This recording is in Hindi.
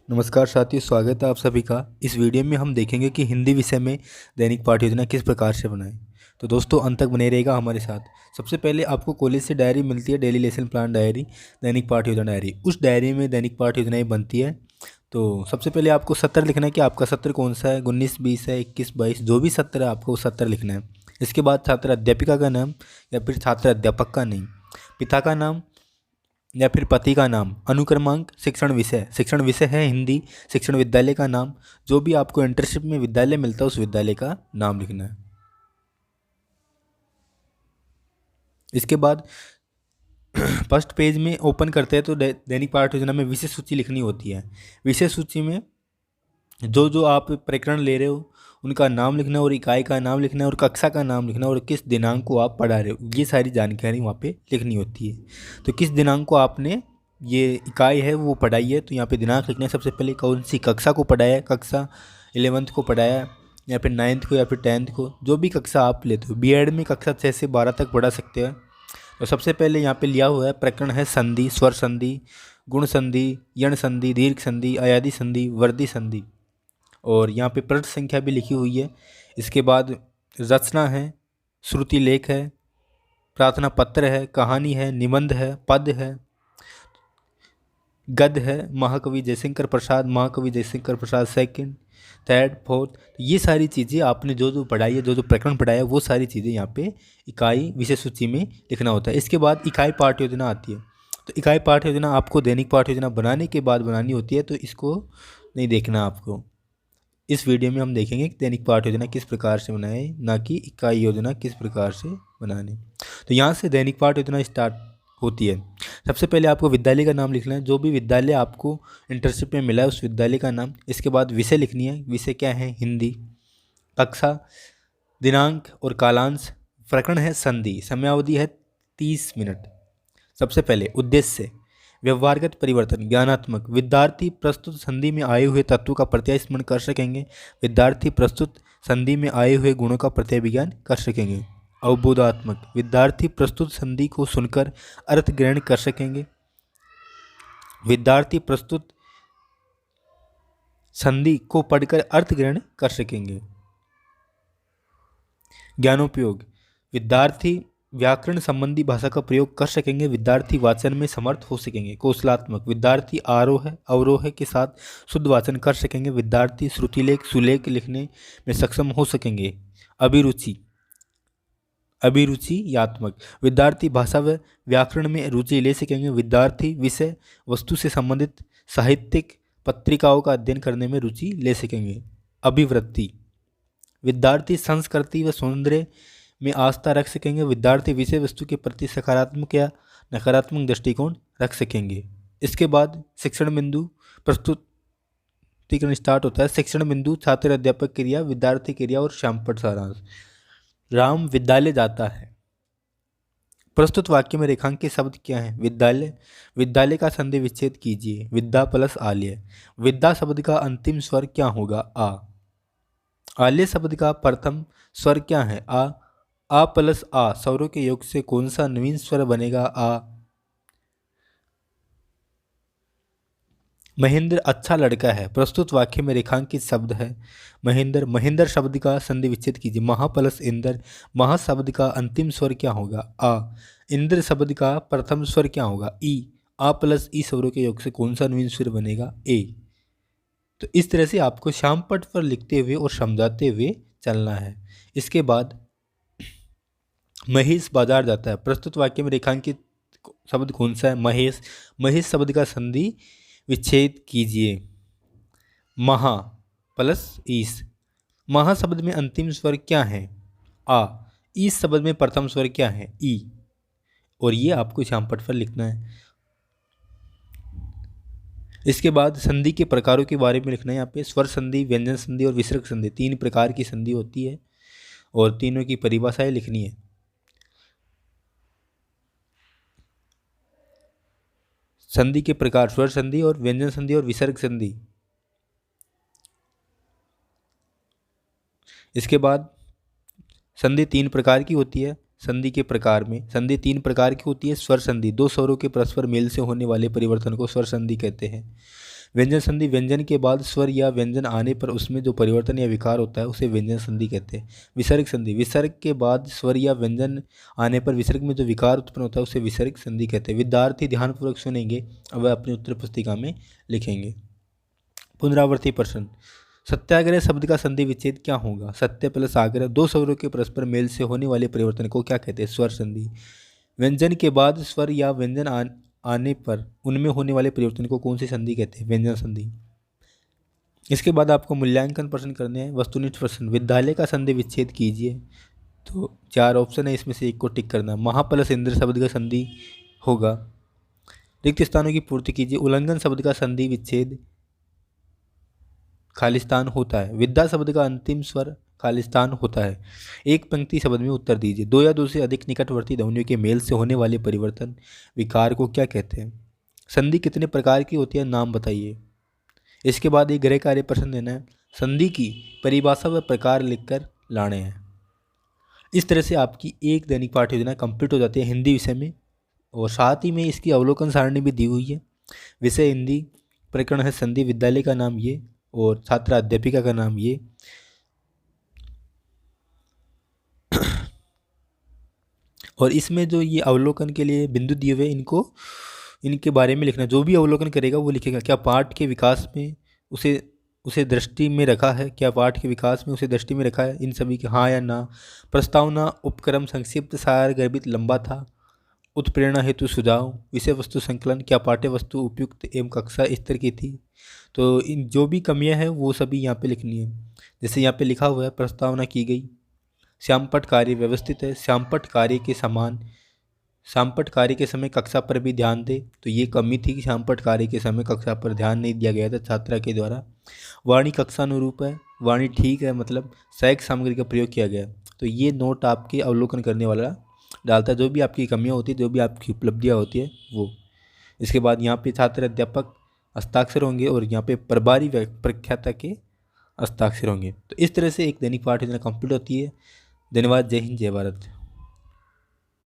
नमस्कार साथियों, स्वागत है आप सभी का। इस वीडियो में हम देखेंगे कि हिंदी विषय में दैनिक पाठ योजना किस प्रकार से बनाएं। तो दोस्तों अंत तक बने रहेगा हमारे साथ। सबसे पहले आपको कॉलेज से डायरी मिलती है, डेली लेसन प्लान डायरी, दैनिक पाठ योजना डायरी। उस डायरी में दैनिक पाठ योजनाएं बनती है। तो सबसे पहले आपको सत्र लिखना है कि आपका सत्र कौन सा है, 19-20 है, 21-22, जो भी सत्र है आपको सत्र लिखना है। इसके बाद छात्र अध्यापिका का नाम या फिर छात्र अध्यापक का नहीं, पिता का नाम या फिर पति का नाम, अनुक्रमांक, शिक्षण विषय है हिंदी, शिक्षण विद्यालय का नाम, जो भी आपको इंटर्नशिप में विद्यालय मिलता है उस विद्यालय का नाम लिखना है। इसके बाद फर्स्ट पेज में ओपन करते हैं तो दैनिक पाठ योजना में विषय सूची लिखनी होती है। विषय सूची में जो जो आप प्रकरण ले रहे हो उनका नाम लिखना है और इकाई का नाम लिखना है और कक्षा का नाम लिखना है और किस दिनांक को आप पढ़ा रहे हो, ये सारी जानकारी वहाँ पे लिखनी होती है। तो किस दिनांक को आपने ये इकाई है वो पढ़ाई है, तो यहाँ पे दिनांक लिखना है। सबसे पहले कौन सी कक्षा को पढ़ाया है, कक्षा 11th को पढ़ाया है या फिर 9th को या फिर 10th को, जो भी कक्षा आप लेते हो। बीएड में कक्षा 6 से 12 तक पढ़ा सकते हैं। तो सबसे पहले यहाँ पे लिया हुआ है प्रकरण है संधि, स्वर संधि, गुण संधि, यण संधि, दीर्घ संधि, अयादि संधि, वर्दी संधि, और यहाँ पे पृष्ठ संख्या भी लिखी हुई है। इसके बाद रचना है, श्रुति लेख है, प्रार्थना पत्र है, कहानी है, निबंध है, पद है, गद्य है, महाकवि Jaishankar Prasad second, third, fourth. ये सारी चीज़ें आपने जो जो पढ़ाई है, जो जो प्रकरण पढ़ाया है, वो सारी चीज़ें यहाँ पे इकाई विषय सूची में लिखना होता है। इसके बाद इकाई पाठ योजना आती है। तो इकाई पाठ योजना आपको दैनिक पाठ योजना बनाने के बाद बनानी होती है, तो इसको नहीं देखना आपको। इस वीडियो में हम देखेंगे कि दैनिक पाठ योजना किस प्रकार से बनाए, ना कि इकाई योजना किस प्रकार से बनाने। तो यहाँ से दैनिक पाठ योजना स्टार्ट होती है। सबसे पहले आपको विद्यालय का नाम लिखना है, जो भी विद्यालय आपको इंटर्नशिप में मिला है उस विद्यालय का नाम। इसके बाद विषय लिखनी है, विषय क्या है, हिंदी, कक्षा, दिनांक और कालांश, प्रकरण है संधि, समयावधि है 30 मिनट। सबसे पहले उद्देश्य, व्यवहारगत परिवर्तन, ज्ञानात्मक, विद्यार्थी प्रस्तुत संधि में आए हुए तत्वों का प्रत्यास्मरण कर सकेंगे, विद्यार्थी प्रस्तुत संधि में आए हुए गुणों का प्रत्यभिज्ञान कर सकेंगे। अवबोधात्मक, विद्यार्थी प्रस्तुत संधि को सुनकर अर्थ ग्रहण कर सकेंगे, विद्यार्थी प्रस्तुत संधि को पढ़कर अर्थ ग्रहण कर सकेंगे। ज्ञानोपयोग, विद्यार्थी व्याकरण संबंधी भाषा का प्रयोग कर सकेंगे, विद्यार्थी वाचन में समर्थ हो सकेंगे। कौशलात्मक, विद्यार्थी आरोह अवरोह के साथ शुद्ध वाचन कर सकेंगे, विद्यार्थी श्रुतिलेख सुलेख लिखने में सक्षम हो सकेंगे। अभिरुचियात्मक, विद्यार्थी भाषा व व्याकरण में रुचि ले सकेंगे, विद्यार्थी विषय वस्तु से संबंधित साहित्यिक पत्रिकाओं का अध्ययन करने में रुचि ले सकेंगे। अभिवृत्ति, विद्यार्थी संस्कृति व सौंदर्य में आस्था रख सकेंगे, विद्यार्थी विषय वस्तु के प्रति सकारात्मक या नकारात्मक दृष्टिकोण रख सकेंगे। इसके बाद शिक्षण बिंदु प्रस्तुतिकरण स्टार्ट होता है। शिक्षण बिंदु, छात्र अध्यापक क्रिया, विद्यार्थी क्रिया और श्यामपट सारांश। राम विद्यालय जाता है। प्रस्तुत वाक्य में रेखांकित शब्द क्या है, विद्यालय, विद्यालय का संधि विच्छेद कीजिए, विद्या प्लस आल्य। विद्या शब्द का अंतिम स्वर क्या होगा, आ। आल्य शब्द का प्रथम स्वर क्या है, आ प्लस आ स्वरों के योग से कौन सा नवीन स्वर बनेगा, आ। महेंद्र अच्छा लड़का है। प्रस्तुत वाक्य में रेखांकित शब्द है महेंद्र। महेंद्र शब्द का संधि विच्छेद कीजिए, महा प्लस इंद्र। महा शब्द का अंतिम स्वर क्या होगा, आ। इंद्र शब्द का प्रथम स्वर क्या होगा, ई। आ प्लस ई स्वरों के योग से कौन सा नवीन स्वर बनेगा, ए। तो इस तरह से आपको श्यामपट पर लिखते हुए और समझाते हुए चलना है। इसके बाद महेश बाजार जाता है। प्रस्तुत वाक्य में रेखांकित शब्द कौन सा है, महेश। महेश शब्द का संधि विच्छेद कीजिए, महा प्लस ईस। महा शब्द में अंतिम स्वर क्या है, आ। ईस शब्द में प्रथम स्वर क्या है, ई। और ये आपको श्यामपट पर लिखना है। इसके बाद संधि के प्रकारों के बारे में लिखना है। यहाँ पे स्वर संधि, व्यंजन संधि और विसर्ग संधि, 3 प्रकार की संधि होती है और तीनों की परिभाषाएं लिखनी है। संधि के प्रकार, स्वर संधि और व्यंजन संधि और विसर्ग संधि। इसके बाद संधि 3 प्रकार की होती है। संधि के प्रकार में संधि 3 प्रकार की होती है। स्वर संधि, 2 स्वरों के परस्पर मेल से होने वाले परिवर्तन को स्वर संधि कहते हैं। व्यंजन संधि, व्यंजन के बाद स्वर या व्यंजन आने पर उसमें जो परिवर्तन या विकार होता है उसे व्यंजन संधि कहते हैं। विसर्ग संधि, विसर्ग के बाद स्वर या व्यंजन आने पर विसर्ग में जो विकार उत्पन्न होता है उसे विसर्ग संधि कहते हैं। विद्यार्थी ध्यानपूर्वक सुनेंगे और वह अपनी उत्तर पुस्तिका में लिखेंगे। पुनरावर्ती प्रश्न, सत्याग्रह शब्द का संधि विच्छेद क्या होगा? सत्य प्लस आग्रह, दो स्वरों के परस्पर मेल से होने वाले परिवर्तन को क्या कहते हैं? स्वर संधि। व्यंजन के बाद स्वर या व्यंजन आने पर उनमें होने वाले परिवर्तन को कौन सी संधि कहते हैं? व्यंजन संधि। इसके बाद आपको मूल्यांकन प्रश्न करने हैं। वस्तुनिष्ठ प्रश्न, विद्यालय का संधि विच्छेद कीजिए। तो 4 ऑप्शन है, इसमें से एक को टिक करना। महा प्लस इंद्र शब्द का संधि होगा। रिक्त स्थानों की पूर्ति कीजिए। उल्लंघन शब्द का संधि विच्छेद खालिस्तान होता है। विद्या शब्द का अंतिम स्वर खालिस्तान होता है। एक पंक्ति शब्द में उत्तर दीजिए। दो या दो से अधिक निकटवर्ती ध्वनियों के मेल से होने वाले परिवर्तन विकार को क्या कहते हैं? संधि कितने प्रकार की होती है? नाम बताइए। इसके बाद एक गृह कार्य प्रश्न देना है। संधि की परिभाषा व प्रकार लिखकर लाने हैं। इस तरह से आपकी एक दैनिक पाठ्य योजना कंप्लीट हो जाती है हिंदी विषय में, और साथ ही में इसकी अवलोकन सारणी भी दी हुई है। विषय हिंदी, प्रकरण है संधि, विद्यालय का नाम ये और छात्रा अध्यापिका का नाम ये। और इसमें जो ये अवलोकन के लिए बिंदु दिए हुए इनके बारे में लिखना। जो भी अवलोकन करेगा वो लिखेगा क्या पाठ के विकास में उसे दृष्टि में रखा है, क्या पाठ के विकास में उसे दृष्टि में रखा है, इन सभी के हाँ या ना। प्रस्तावना, उपक्रम, संक्षिप्त, सार, गर्भित, लंबा था, उत्प्रेरणा हेतु सुझाव, विषय वस्तु संकलन, क्या पाठ्य वस्तु उपयुक्त एवं कक्षा स्तर की थी। तो इन जो भी कमियां हैं वो सभी यहाँ पे लिखनी है। जैसे यहाँ पे लिखा हुआ है प्रस्तावना की गई, श्यामपट्ट कार्य व्यवस्थित है, श्यामपट्ट कार्य के समान, श्यामपट्ट कार्य के समय कक्षा पर भी ध्यान दे। तो ये कमी थी कि श्यामपट्ट कार्य के समय कक्षा पर ध्यान नहीं दिया गया था छात्रा के द्वारा। वाणी कक्षानुरूप है, वाणी ठीक है, मतलब सहायक सामग्री का प्रयोग किया गया। तो ये नोट आपके अवलोकन करने वाला डालता है, जो भी आपकी कमियां होती है, जो भी आपकी उपलब्धियां होती है वो। इसके बाद यहाँ पे छात्र अध्यापक हस्ताक्षर होंगे और यहाँ पे प्रभारी प्रख्याता के हस्ताक्षर होंगे। तो इस तरह से एक दैनिक पाठ योजना कंप्लीट होती है। धन्यवाद। जय हिंद, जय भारत।